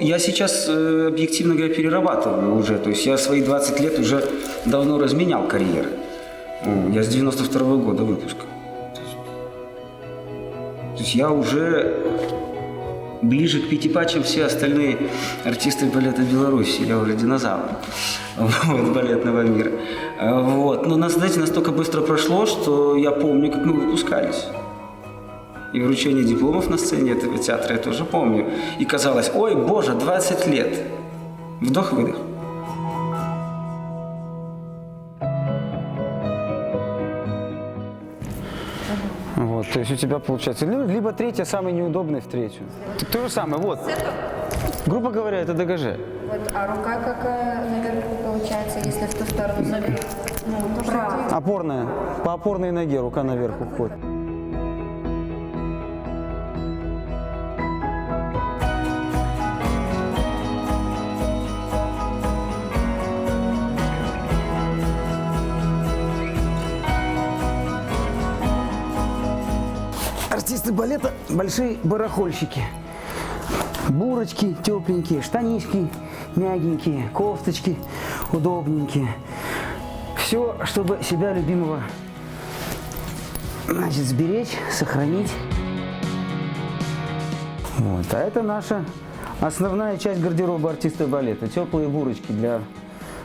Я сейчас, объективно говоря, перерабатываю уже. То есть я свои 20 лет уже давно разменял карьеры. Я с 92-го года выпуска. То есть я уже ближе к Пятипа, чем все остальные артисты балета Беларуси. Я уже динозавр балетного мира. Вот. Но, знаете, настолько быстро прошло, что я помню, как мы выпускались. И вручение дипломов на сцене этого театра я тоже помню. И казалось, ой, боже, 20 лет. Вдох-выдох. Вот, то есть у тебя получается либо третья, самый неудобный в третью. То же самое, вот. Грубо говоря, это ДГЖ. Вот, а рука какая наверху получается, если в ту сторону наверх? Ну, правая. Опорная. По опорной ноге рука наверх уходит. Артисты балета – большие барахольщики. Бурочки тепленькие, штанишки мягенькие, кофточки удобненькие. Все, чтобы себя любимого, значит, сберечь, сохранить. Вот. А это наша основная часть гардероба артиста балета. Теплые бурочки для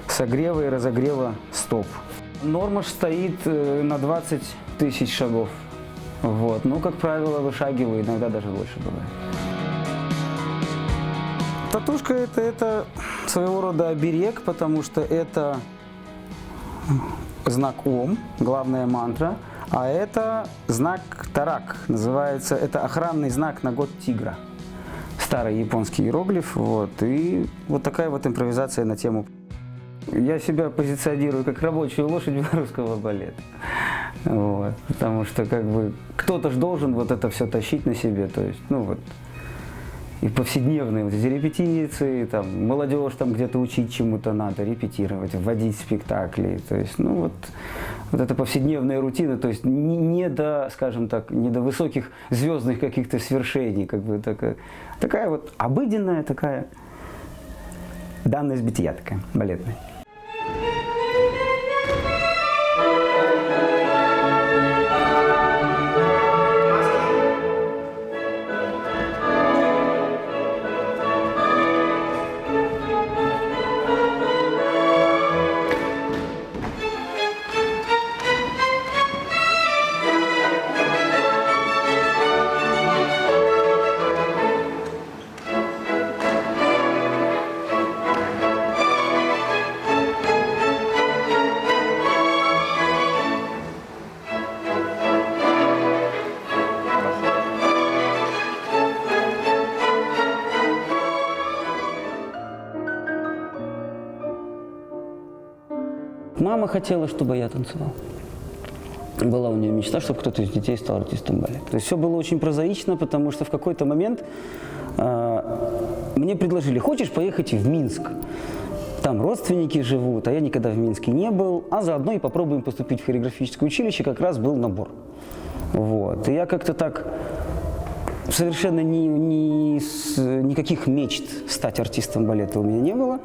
согрева и разогрева стоп. Норма стоит на 20 тысяч шагов. Вот. Ну, как правило, вышагиваю, иногда даже больше бывает. Татушка это своего рода оберег, потому что это знак Ом, главная мантра, а это знак Тарак, называется, это охранный знак на год тигра. Старый японский иероглиф, вот, и вот такая вот импровизация на тему. Я себя позиционирую как рабочую лошадь белорусского балета. Вот, потому что как бы кто-то же должен вот это все тащить на себе, то есть, ну вот, и повседневные вот эти репетиции, там, молодежь там где-то учить чему-то надо, репетировать, вводить спектакли, то есть, ну вот эта повседневная рутина, то есть не до, скажем так, не до высоких звездных каких-то свершений, как бы такая вот обыденная такая данность бытия такая, балетная. Мама хотела, чтобы я танцевал. Была у нее мечта, чтобы кто-то из детей стал артистом балета. То есть все было очень прозаично, потому что в какой-то момент мне предложили, хочешь поехать в Минск? Там родственники живут, а я никогда в Минске не был, а заодно и попробуем поступить в хореографическое училище, как раз был набор. Вот. И я как-то так совершенно никаких мечт стать артистом балета у меня не было.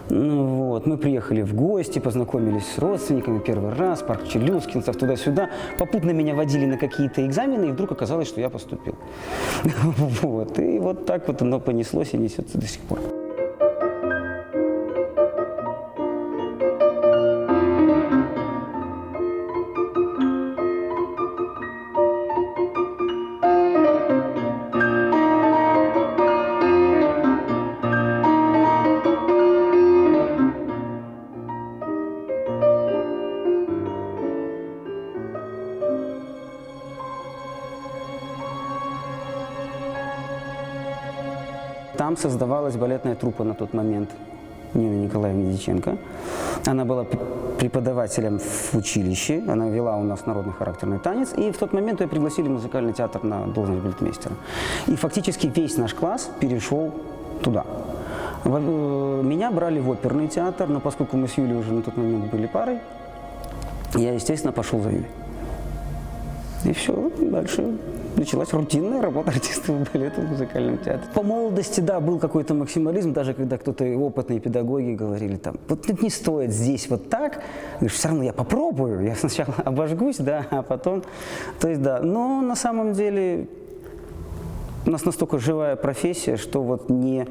Вот. Мы приехали в гости, познакомились с родственниками первый раз, парк Челюскинцев, туда-сюда. Попутно меня водили на какие-то экзамены, и вдруг оказалось, что я поступил. Вот. И вот так вот оно понеслось и несется до сих пор. Там создавалась балетная труппа на тот момент Нины Николаевны Дьяченко. Она была преподавателем в училище, она вела у нас народный характерный танец, и в тот момент ее пригласили в музыкальный театр на должность балетмейстера. И фактически весь наш класс перешел туда. Меня брали в оперный театр, но поскольку мы с Юлей уже на тот момент были парой, я, естественно, пошел за Юлей. И все, дальше началась рутинная работа артистов балета в музыкальном театре. По молодости, да, был какой-то максимализм, даже когда кто-то опытные педагоги говорили там, вот не стоит здесь вот так, говоришь, все равно я попробую, я сначала обожгусь, да, а потом, то есть да, но на самом деле у нас настолько живая профессия, что вот не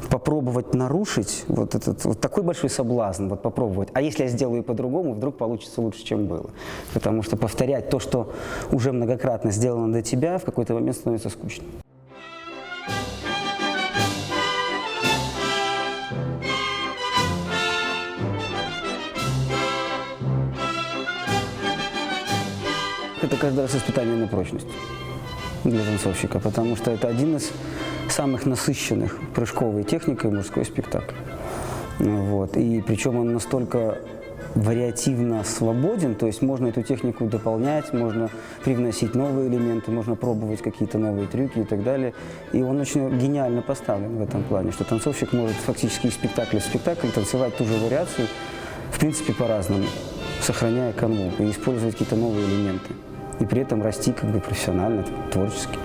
попробовать нарушить вот этот вот такой большой соблазн, вот попробовать. А если я сделаю по-другому, вдруг получится лучше, чем было. Потому что повторять то, что уже многократно сделано до тебя, в какой-то момент становится скучно. Это каждый раз испытание на прочность для танцовщика, потому что это один из самых насыщенных прыжковой техникой мужской спектакль. Вот. И причем он настолько вариативно свободен, то есть можно эту технику дополнять, можно привносить новые элементы, можно пробовать какие-то новые трюки и так далее. И он очень гениально поставлен в этом плане, что танцовщик может фактически из спектакля в спектакль танцевать ту же вариацию, в принципе, по-разному, сохраняя канву, и использовать какие-то новые элементы. И при этом расти как бы профессионально, творчески.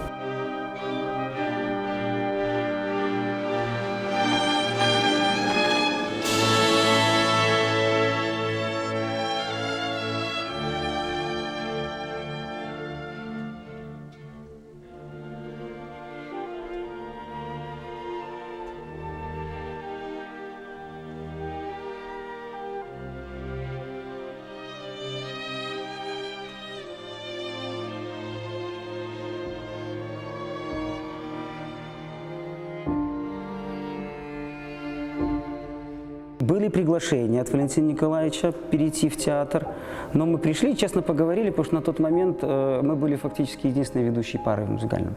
Были приглашения от Валентина Николаевича перейти в театр, но мы пришли, честно поговорили, потому что на тот момент мы были фактически единственной ведущей парой в музыкальном.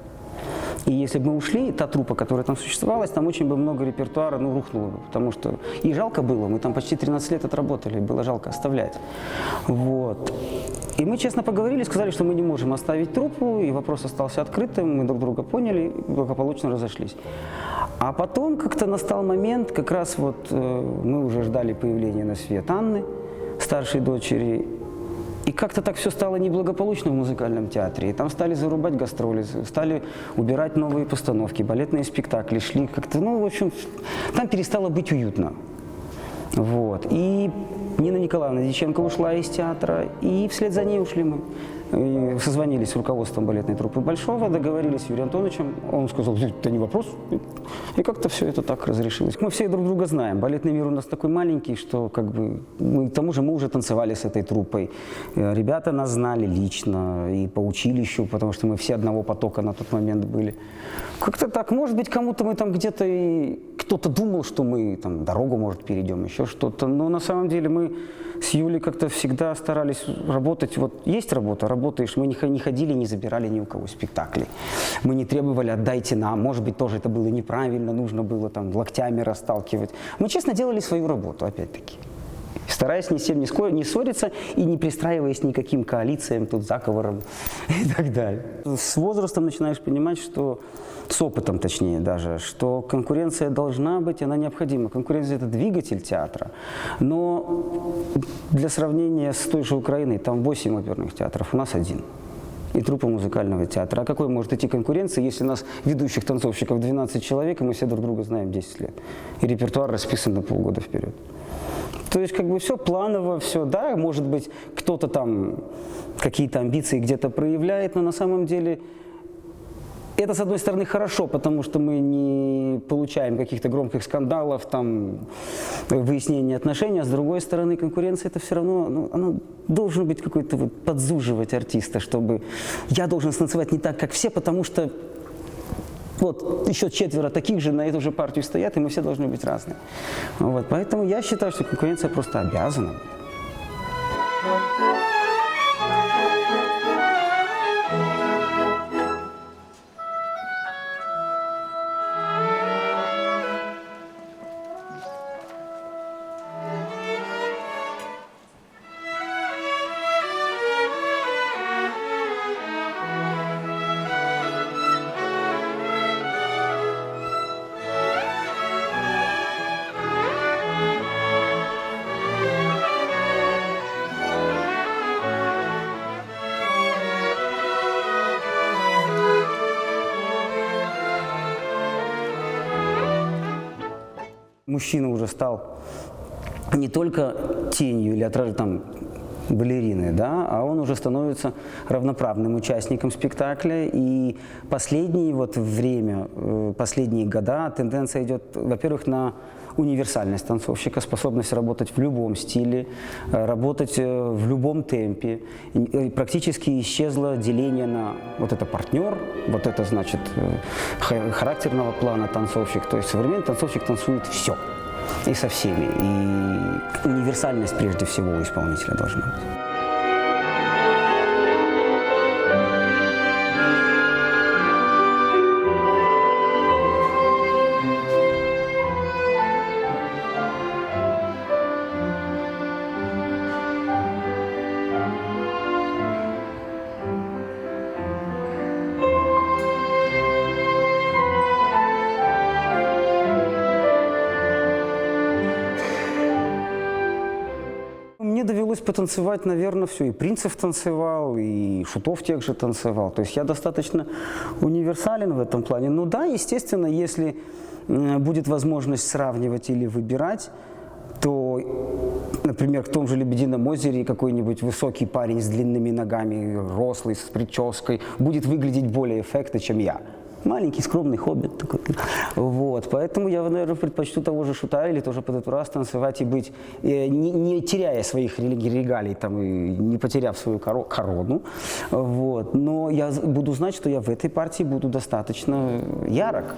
И если бы мы ушли, та труппа, которая там существовала, там очень бы много репертуара, рухнуло бы, потому что и жалко было, мы там почти 13 лет отработали, было жалко оставлять. Вот. И мы честно поговорили, сказали, что мы не можем оставить труппу, и вопрос остался открытым, мы друг друга поняли, и благополучно разошлись. А потом как-то настал момент, как раз вот мы уже ждали появления на свет Анны, старшей дочери, и как-то так все стало неблагополучно в музыкальном театре. И там стали зарубать гастроли, стали убирать новые постановки, балетные спектакли шли как-то, ну, в общем, там перестало быть уютно. Вот. И Нина Николаевна Дьяченко ушла из театра, и вслед за ней ушли мы. И созвонились с руководством балетной труппы Большого, договорились с Юрием Антоновичем, он сказал, это не вопрос, и как-то все это так разрешилось. Мы все друг друга знаем, балетный мир у нас такой маленький, что как бы, к тому же мы уже танцевали с этой труппой, ребята нас знали лично и по училищу, потому что мы все одного потока на тот момент были. Как-то так, может быть, кому-то мы там где-то и кто-то думал, что мы там дорогу, может, перейдем, еще что-то, но на самом деле мы с Юлей как-то всегда старались работать, вот есть работа, работаешь, мы не ходили, не забирали ни у кого спектакли, мы не требовали «отдайте нам», может быть, тоже это было неправильно, нужно было там локтями расталкивать. Мы честно делали свою работу, опять-таки, стараясь ни с тем не ссориться и не пристраиваясь никаким коалициям, тут заговорам и так далее. С возрастом начинаешь понимать, что с опытом, точнее даже, что конкуренция должна быть, она необходима. Конкуренция – это двигатель театра. Но для сравнения с той же Украиной, там 8 оперных театров, у нас 1. И труппа музыкального театра. А какой может идти конкуренция, если у нас ведущих танцовщиков 12 человек, и мы все друг друга знаем 10 лет? И репертуар расписан на полгода вперед. То есть как бы все планово, все, да, может быть, кто-то там какие-то амбиции где-то проявляет, но на самом деле это, с одной стороны, хорошо, потому что мы не получаем каких-то громких скандалов, там, выяснения отношений, а с другой стороны, конкуренция это все равно, ну, она должен быть какой-то вот подзуживать артиста, чтобы я должен станцевать не так, как все, потому что вот еще 4 таких же на эту же партию стоят, и мы все должны быть разные. Вот, поэтому я считаю, что конкуренция просто обязана. мужчина уже стал не только тенью или там балерины, да, а он уже становится равноправным участником спектакля. И последнее время, последние года тенденция идет, во-первых, на универсальность танцовщика, способность работать в любом стиле, работать в любом темпе. И практически исчезло деление на вот это партнер, вот это значит характерного плана танцовщик. То есть современный танцовщик танцует все и со всеми. И универсальность прежде всего у исполнителя должна быть. Мне довелось потанцевать, наверное, все. И Принцев танцевал, и Шутов тех же танцевал. То есть я достаточно универсален в этом плане. Ну да, естественно, если будет возможность сравнивать или выбирать, то, например, в том же «Лебедином озере» какой-нибудь высокий парень с длинными ногами, рослый, с прической, будет выглядеть более эффектно, чем я. Маленький, скромный хоббит такой. Вот. Поэтому я, наверное, предпочту того же Шута или тоже под эту раз танцевать и быть, не теряя своих регалий там, и не потеряв свою корону. Вот. Но я буду знать, что я в этой партии буду достаточно ярок.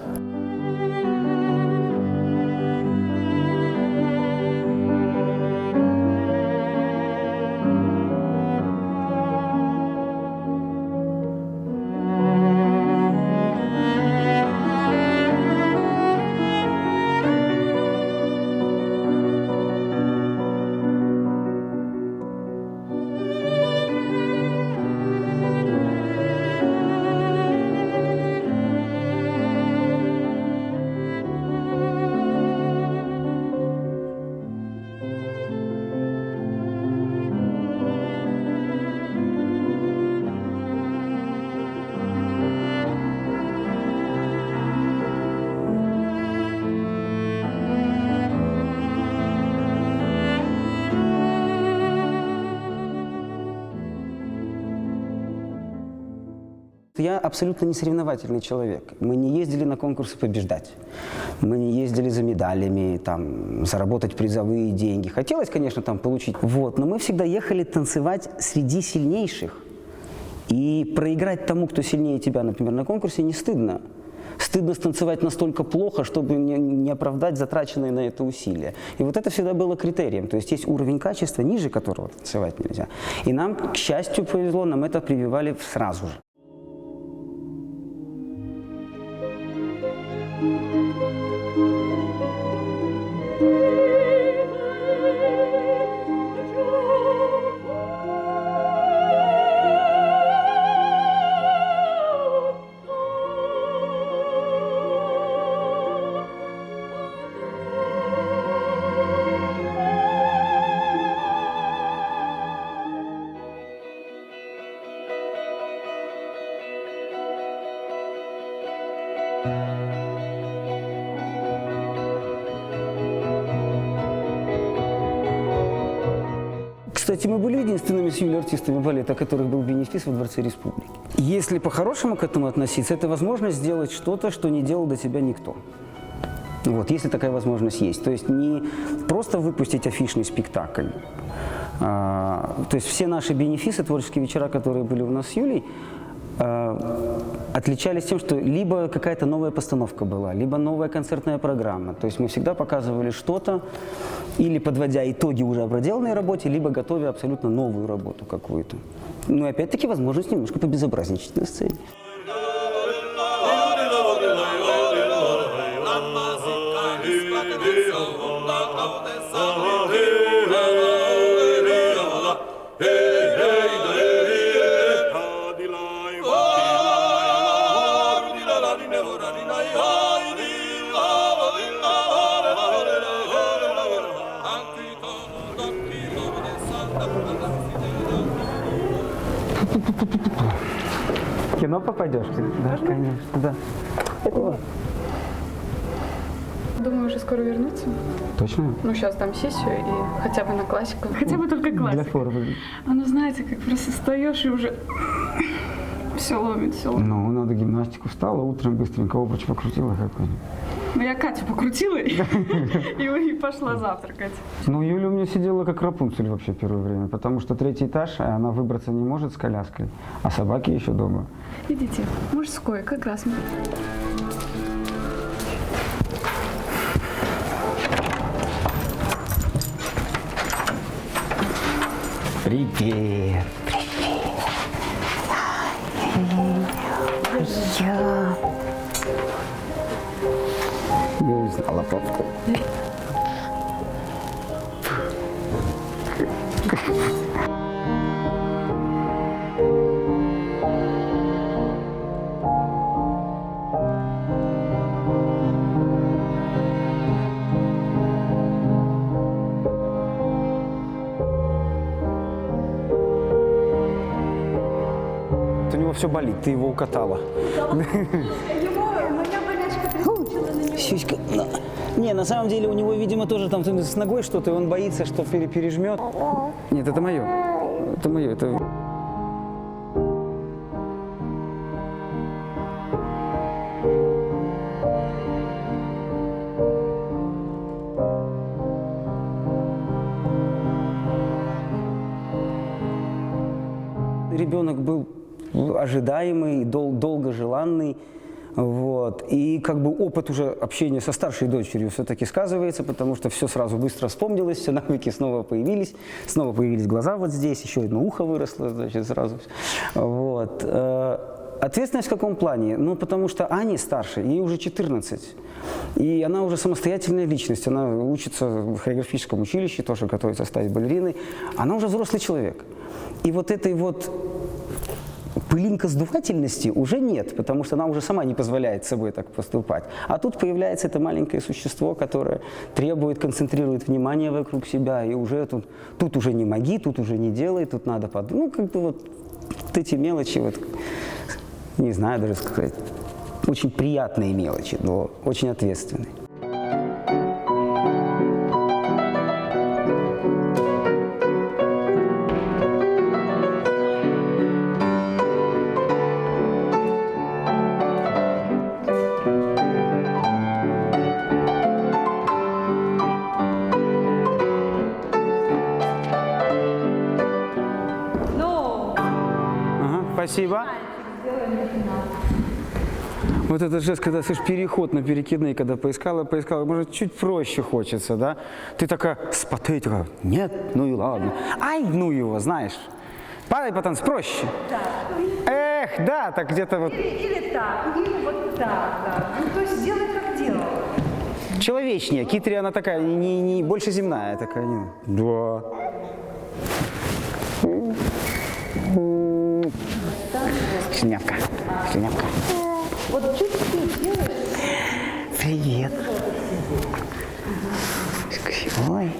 Я абсолютно не соревновательный человек. Мы не ездили на конкурсы побеждать. Мы не ездили за медалями, там, заработать призовые деньги. Хотелось, конечно, там получить. Вот. Но мы всегда ехали танцевать среди сильнейших. И проиграть тому, кто сильнее тебя, например, на конкурсе, не стыдно. Стыдно станцевать настолько плохо, чтобы не оправдать затраченные на это усилия. И вот это всегда было критерием. То есть есть уровень качества, ниже которого танцевать нельзя. И нам, к счастью, повезло, нам это прививали сразу же. Кстати, мы были единственными с Юлей артистами балета, у которых был бенефис во Дворце Республики. Если по-хорошему к этому относиться, это возможность сделать что-то, что не делал до тебя никто. Вот, если такая возможность есть. То есть не просто выпустить афишный спектакль. То есть все наши бенефисы, творческие вечера, которые были у нас с Юлей, отличались тем, что либо какая-то новая постановка была, либо новая концертная программа. То есть мы всегда показывали что-то, или подводя итоги уже о проделанной работе, либо готовя абсолютно новую работу какую-то. Ну и опять-таки возможность немножко побезобразничать на сцене. В кино попадешь? Да, конечно, да. думаю, уже скоро вернуться. Точно? Ну, сейчас дам сессию и хотя бы на классику. Хотя бы только Для классику. формы. А ну, знаете, как просто встаешь и уже все ломит, все ломит. Ну, надо гимнастику встала, утром быстренько обруч покрутила какой-нибудь. Ну, я Катю покрутила и пошла завтракать. Ну, Юля у меня сидела как Рапунцель вообще первое время, потому что 3-й этаж, а она выбраться не может с коляской, а собаки еще дома. Идите, мужской, как раз мы. Привет! Я узнала папку. У него все болит, ты его укатала. Сиська. Не, на самом деле у него, видимо, тоже там с ногой что-то, и он боится, что пережмет. Нет, это мое. Это мое. Это... Ребенок был ожидаемый, долго желанный. Вот. И как бы опыт уже общения со старшей дочерью все-таки сказывается, потому что все сразу быстро вспомнилось, все навыки снова появились глаза вот здесь, еще одно ухо выросло, значит, сразу. Вот. Ответственность в каком плане? Ну, потому что Ане старше, ей уже 14, и она уже самостоятельная личность, она учится в хореографическом училище, тоже готовится стать балериной, она уже взрослый человек. И вот этой вот пылинка сдувательности уже нет, потому что она уже сама не позволяет с собой так поступать. А тут появляется это маленькое существо, которое требует, концентрирует внимание вокруг себя, и уже тут уже не моги, тут уже не делай, тут надо подумать. Ну, как бы вот эти мелочи, вот, не знаю даже сказать, очень приятные мелочи, но очень ответственные. Спасибо. Вот этот жест, когда, слышишь, переход на перекидные, когда поискала, может, чуть проще хочется, да? Ты такая спотеешь, такая, нет, ну и ладно. Ай, ну его, знаешь. Падай, потом проще. Эх, да, так где-то вот. Или так, или вот так, да. Ну, то есть делай, как делал. Человечнее. Китри, она такая, не больше земная такая. Не. Да. Слюнявка. Вот чуть-чуть делаешь. Привет. Ой.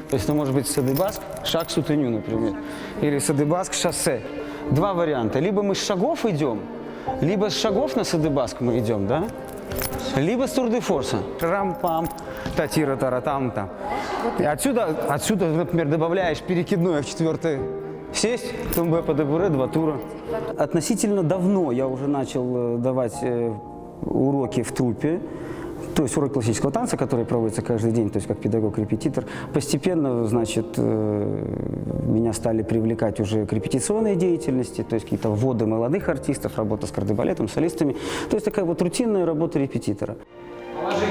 То есть, может быть, садыбаск, шаг сутеню, например. Или садыбаск, шоссе. Два варианта. Либо мы с шагов идем, либо с шагов на садыбаск мы идем, да? Либо с тур-де-форса. Рам-пам, татира-тара-там-там. И отсюда, например, добавляешь перекидное в 4-й. Сесть, тумбе по дебуре, 2 тура. Относительно давно я уже начал давать уроки в труппе, то есть урок классического танца, который проводится каждый день, то есть как педагог-репетитор. Постепенно, значит, меня стали привлекать уже к репетиционной деятельности, то есть какие-то вводы молодых артистов, работа с кардебалетом, солистами. То есть такая вот рутинная работа репетитора. Положи.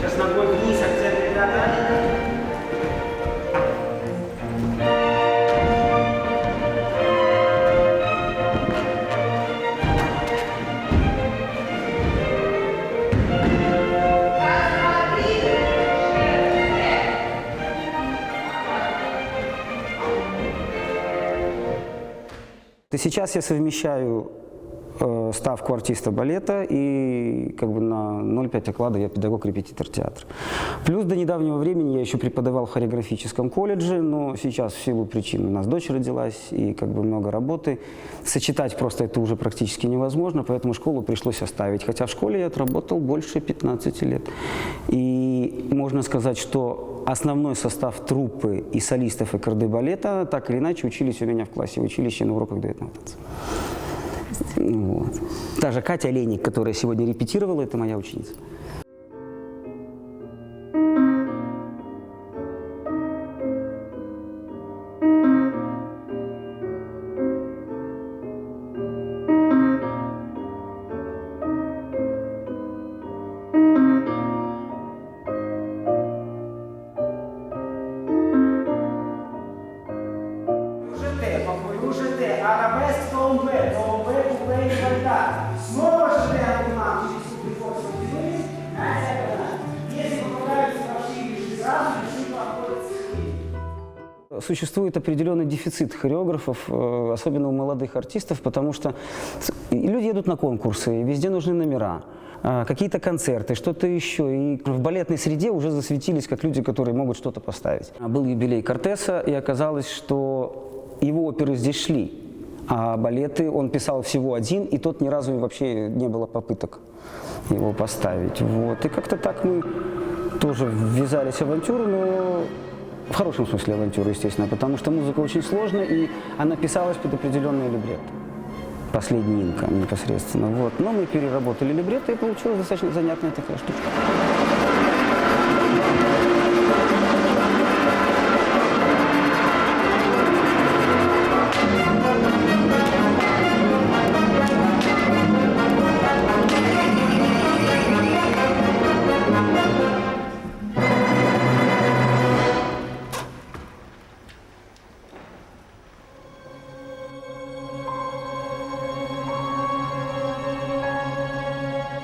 Сейчас ногой вниз, акцент ребята. И сейчас я совмещаю ставку артиста балета и как бы на 0,5 оклада я педагог-репетитор театра. Плюс до недавнего времени я еще преподавал в хореографическом колледже, но сейчас в силу причин у нас дочь родилась и как бы много работы. Сочетать просто это уже практически невозможно, поэтому школу пришлось оставить. Хотя в школе я отработал больше 15 лет. И можно сказать, что основной состав труппы и солистов и кардебалета так или иначе учились у меня в классе, в училище на уроках дуэтного танца. Вот. Та же Катя Олейник, которая сегодня репетировала, это моя ученица. Существует определенный дефицит хореографов, особенно у молодых артистов, потому что люди едут на конкурсы, везде нужны номера, какие-то концерты, что-то еще. И в балетной среде уже засветились как люди, которые могут что-то поставить. Был юбилей Кортеса, и оказалось, что его оперы здесь шли, а балеты он писал всего один, и тот ни разу вообще не было попыток его поставить. Вот. И как-то так мы тоже ввязались в авантюру, но в хорошем смысле авантюры, естественно, потому что музыка очень сложная, и она писалась под определенный либретто. Последний инка непосредственно. Вот. Но мы переработали либретто, и получилась достаточно занятная такая штучка.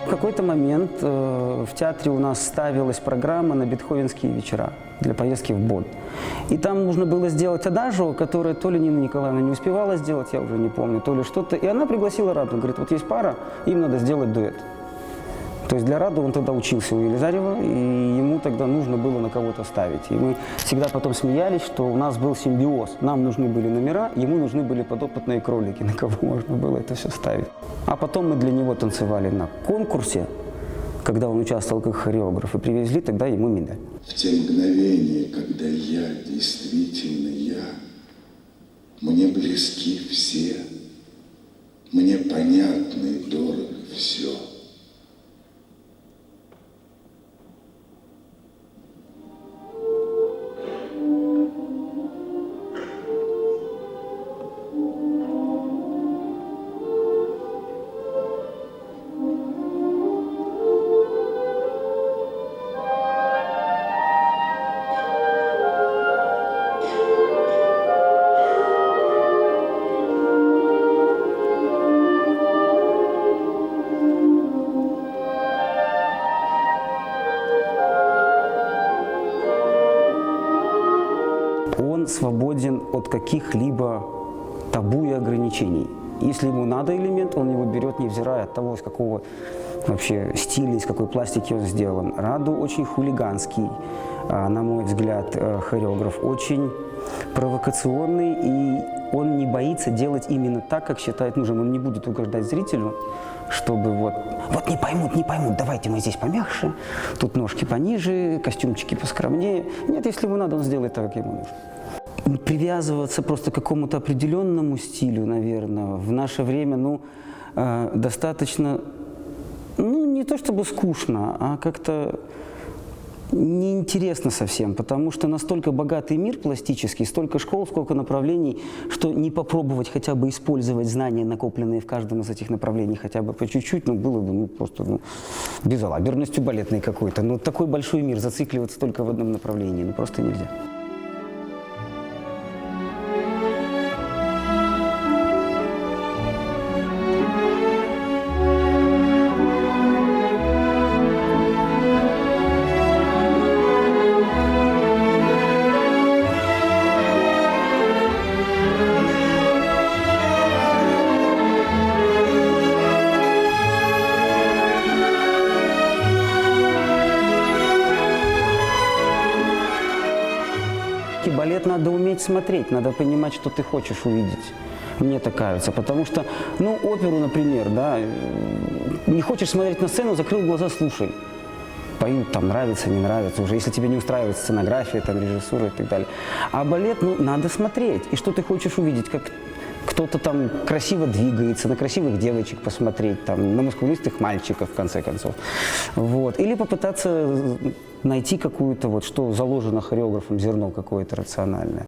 В какой-то момент в театре у нас ставилась программа на бетховенские вечера для поездки в Бонн. И там нужно было сделать адажио, которое то ли Нина Николаевна не успевала сделать, я уже не помню, то ли что-то. И она пригласила Раду, говорит, вот есть пара, им надо сделать дуэт. То есть для Рады он тогда учился у Елизарева, и ему тогда нужно было на кого-то ставить. И мы всегда потом смеялись, что у нас был симбиоз. Нам нужны были номера, ему нужны были подопытные кролики, на кого можно было это все ставить. А потом мы для него танцевали на конкурсе, когда он участвовал как хореограф, и привезли тогда ему медаль. В те мгновения, когда я действительно я, мне близки все, мне понятно и дорого все. Он свободен от каких-либо табу и ограничений. Если ему надо элемент, он его берет, невзирая от того, из какого вообще стиля, из какой пластики он сделан. Раду очень хулиганский, на мой взгляд, хореограф, очень провокационный, и он не боится делать именно так, как считает нужным. Он не будет угождать зрителю, чтобы вот не поймут, давайте мы здесь помягче, тут ножки пониже, костюмчики поскромнее. Нет, если ему надо, он сделает так, как ему нужно. Привязываться просто к какому-то определенному стилю, наверное, в наше время, достаточно, не то чтобы скучно, а как-то неинтересно совсем, потому что настолько богатый мир пластический, столько школ, сколько направлений, что не попробовать хотя бы использовать знания, накопленные в каждом из этих направлений, хотя бы по чуть-чуть, было бы просто безалаберностью балетной какой-то. Но такой большой мир, зацикливаться только в одном направлении, просто нельзя. уметь смотреть, надо понимать, что ты хочешь увидеть. Мне так кажется, потому что, ну, оперу, например, да, не хочешь смотреть на сцену, закрыл глаза, слушай. Поют, там, нравится, не нравится, уже если тебе не устраивает сценография, там, режиссура и так далее. А балет, ну, надо смотреть. И что ты хочешь увидеть, как кто-то там красиво двигается, на красивых девочек посмотреть, там, на мускулистых мальчиков, в конце концов. Вот. Или попытаться найти какую-то, вот, что заложено хореографом, зерно какое-то рациональное.